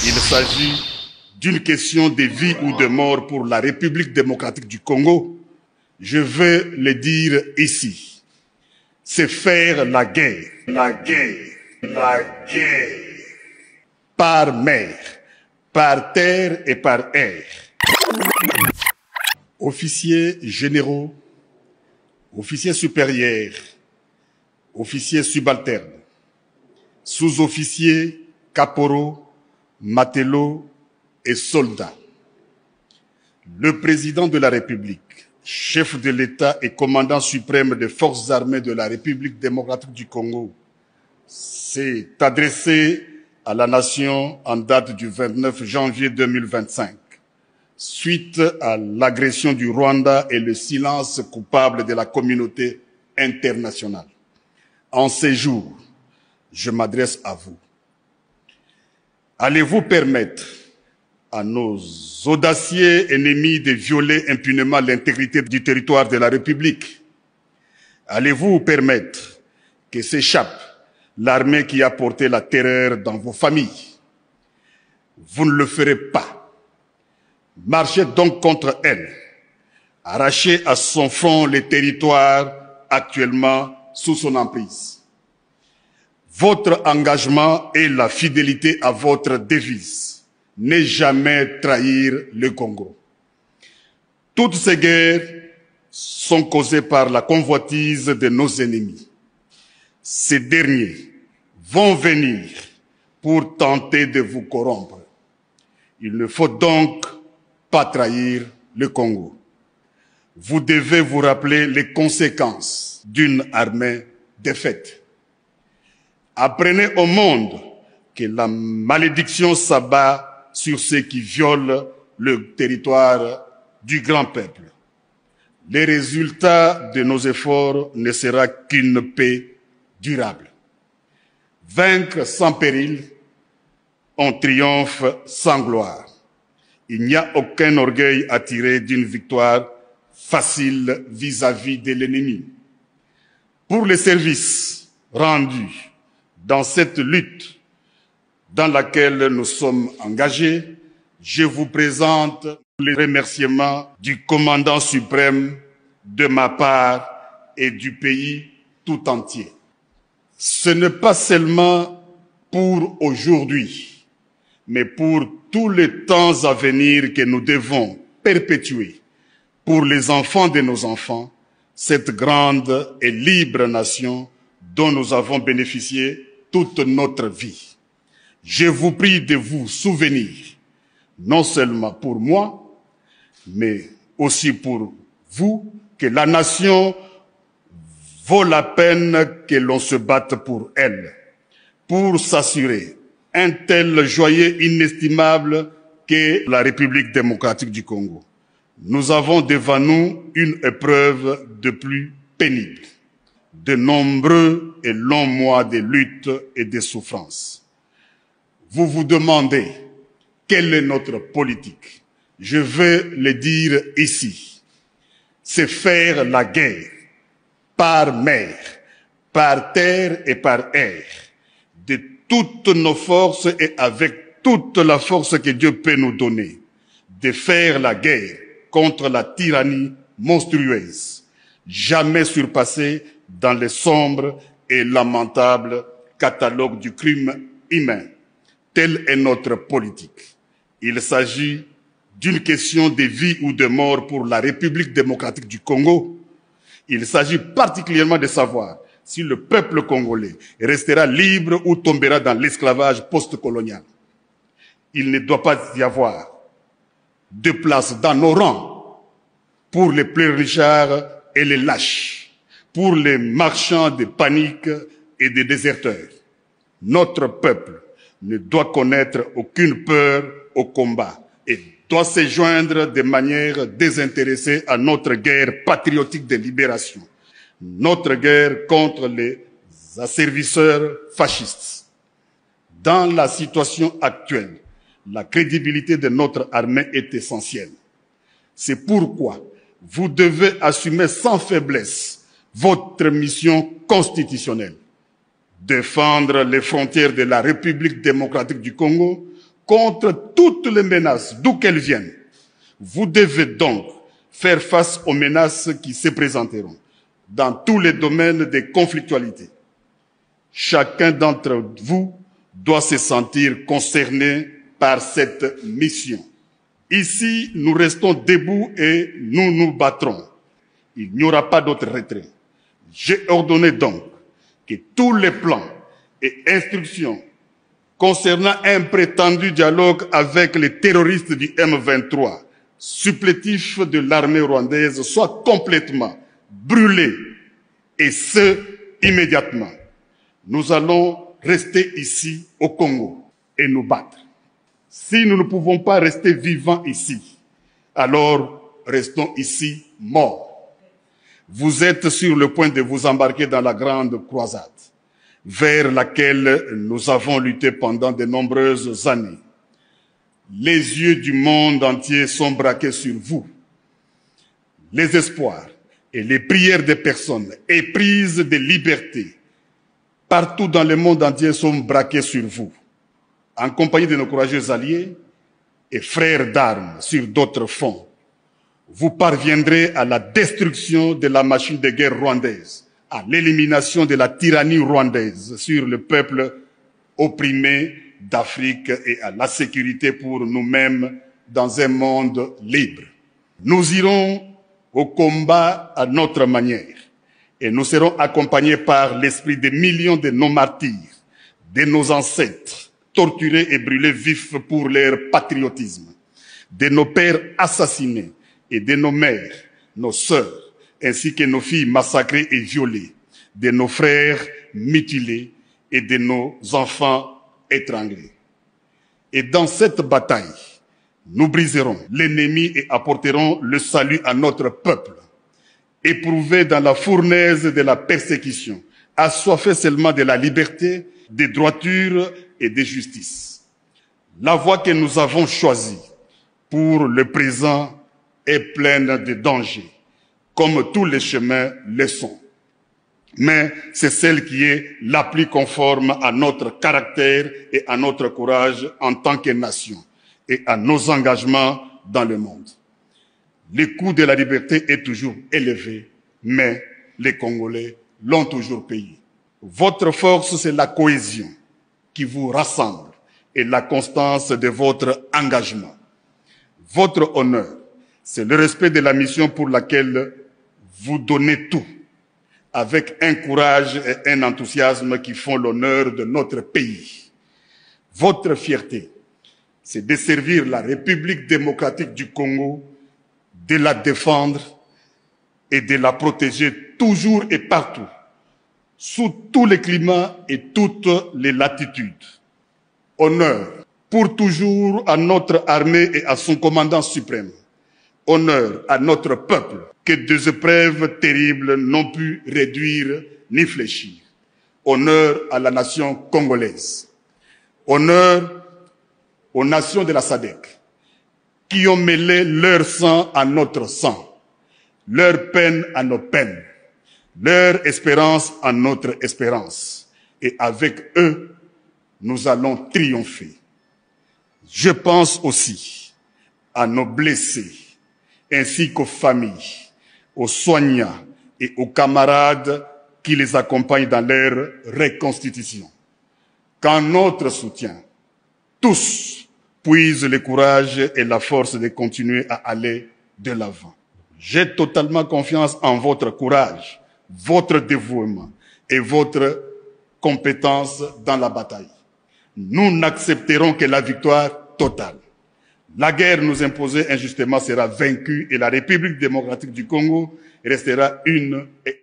Il s'agit d'une question de vie ou de mort pour la République démocratique du Congo. Je veux le dire ici. C'est faire la guerre. La guerre. La guerre. Par mer, par terre et par air. Officiers généraux, officiers supérieurs, officiers subalternes, sous-officiers, caporaux, matelots et soldats. Le président de la République, chef de l'État et commandant suprême des forces armées de la République démocratique du Congo, s'est adressé à la nation en date du 29 janvier 2025, suite à l'agression du Rwanda et le silence coupable de la communauté internationale. En ces jours, je m'adresse à vous. Allez-vous permettre à nos audacieux ennemis de violer impunément l'intégrité du territoire de la République? Allez-vous permettre que s'échappe l'armée qui a porté la terreur dans vos familles? Vous ne le ferez pas. Marchez donc contre elle. Arrachez à son front les territoires actuellement sous son emprise. Votre engagement et la fidélité à votre devise. Ne jamais trahir le Congo. Toutes ces guerres sont causées par la convoitise de nos ennemis. Ces derniers vont venir pour tenter de vous corrompre. Il ne faut donc pas trahir le Congo. Vous devez vous rappeler les conséquences d'une armée défaite. Apprenez au monde que la malédiction s'abat sur ceux qui violent le territoire du grand peuple. Les résultats de nos efforts ne sera qu'une paix durable. Vaincre sans péril, on triomphe sans gloire. Il n'y a aucun orgueil à tirer d'une victoire facile vis-à-vis de l'ennemi. Pour les services rendus dans cette lutte dans laquelle nous sommes engagés, je vous présente les remerciements du commandant suprême de ma part et du pays tout entier. Ce n'est pas seulement pour aujourd'hui, mais pour tous les temps à venir que nous devons perpétuer pour les enfants de nos enfants, cette grande et libre nation dont nous avons bénéficié toute notre vie. Je vous prie de vous souvenir, non seulement pour moi, mais aussi pour vous, que la nation vaut la peine que l'on se batte pour elle, pour s'assurer un tel joyau inestimable qu'est la République démocratique du Congo. Nous avons devant nous une épreuve de plus pénible, de nombreux et longs mois de lutte et de souffrance. Vous vous demandez quelle est notre politique. Je veux le dire ici. C'est faire la guerre par mer, par terre et par air, de toutes nos forces et avec toute la force que Dieu peut nous donner, de faire la guerre contre la tyrannie monstrueuse, jamais surpassée dans le sombre et lamentable catalogue du crime humain. Telle est notre politique. Il s'agit d'une question de vie ou de mort pour la République démocratique du Congo. Il s'agit particulièrement de savoir si le peuple congolais restera libre ou tombera dans l'esclavage post-colonial. Il ne doit pas y avoir de place dans nos rangs pour les pleurnichards et les lâches, pour les marchands de panique et des déserteurs. Notre peuple ne doit connaître aucune peur au combat et doit se joindre de manière désintéressée à notre guerre patriotique de libération, notre guerre contre les asservisseurs fascistes. Dans la situation actuelle, la crédibilité de notre armée est essentielle. C'est pourquoi vous devez assumer sans faiblesse votre mission constitutionnelle. Défendre les frontières de la République démocratique du Congo, contre toutes les menaces, d'où qu'elles viennent. Vous devez donc faire face aux menaces qui se présenteront dans tous les domaines des conflictualités. Chacun d'entre vous doit se sentir concerné par cette mission. Ici, nous restons debout et nous nous battrons. Il n'y aura pas d'autre retrait. J'ai ordonné donc que tous les plans et instructions concernant un prétendu dialogue avec les terroristes du M23, supplétifs de l'armée rwandaise, soient complètement brûlés, et ce, immédiatement. Nous allons rester ici au Congo et nous battre. Si nous ne pouvons pas rester vivants ici, alors restons ici morts. Vous êtes sur le point de vous embarquer dans la grande croisade, vers laquelle nous avons lutté pendant de nombreuses années. Les yeux du monde entier sont braqués sur vous. Les espoirs et les prières des personnes éprises de liberté partout dans le monde entier sont braqués sur vous. En compagnie de nos courageux alliés et frères d'armes sur d'autres fronts, vous parviendrez à la destruction de la machine de guerre rwandaise, à l'élimination de la tyrannie rwandaise sur le peuple opprimé d'Afrique et à la sécurité pour nous-mêmes dans un monde libre. Nous irons au combat à notre manière et nous serons accompagnés par l'esprit des millions de nos martyrs, de nos ancêtres, torturés et brûlés vifs pour leur patriotisme, de nos pères assassinés et de nos mères, nos sœurs, ainsi que nos filles massacrées et violées, de nos frères mutilés et de nos enfants étranglés. Et dans cette bataille, nous briserons l'ennemi et apporterons le salut à notre peuple, éprouvé dans la fournaise de la persécution, assoiffé seulement de la liberté, des droitures et de justice. La voie que nous avons choisie pour le présent est pleine de dangers, comme tous les chemins le sont. Mais c'est celle qui est la plus conforme à notre caractère et à notre courage en tant que nation et à nos engagements dans le monde. Le coût de la liberté est toujours élevé, mais les Congolais l'ont toujours payé. Votre force, c'est la cohésion qui vous rassemble et la constance de votre engagement. Votre honneur, c'est le respect de la mission pour laquelle vous donnez tout, avec un courage et un enthousiasme qui font l'honneur de notre pays. Votre fierté, c'est de servir la République démocratique du Congo, de la défendre et de la protéger toujours et partout, sous tous les climats et toutes les latitudes. Honneur pour toujours à notre armée et à son commandant suprême. Honneur à notre peuple, que des épreuves terribles n'ont pu réduire ni fléchir. Honneur à la nation congolaise. Honneur aux nations de la SADC, qui ont mêlé leur sang à notre sang, leur peine à nos peines, leur espérance à notre espérance. Et avec eux, nous allons triompher. Je pense aussi à nos blessés, ainsi qu'aux familles, aux soignants et aux camarades qui les accompagnent dans leur reconstitution. Qu'en notre soutien, tous puisent le courage et la force de continuer à aller de l'avant. J'ai totalement confiance en votre courage, votre dévouement et votre compétence dans la bataille. Nous n'accepterons que la victoire totale. La guerre nous imposée injustement sera vaincue et la République démocratique du Congo restera une et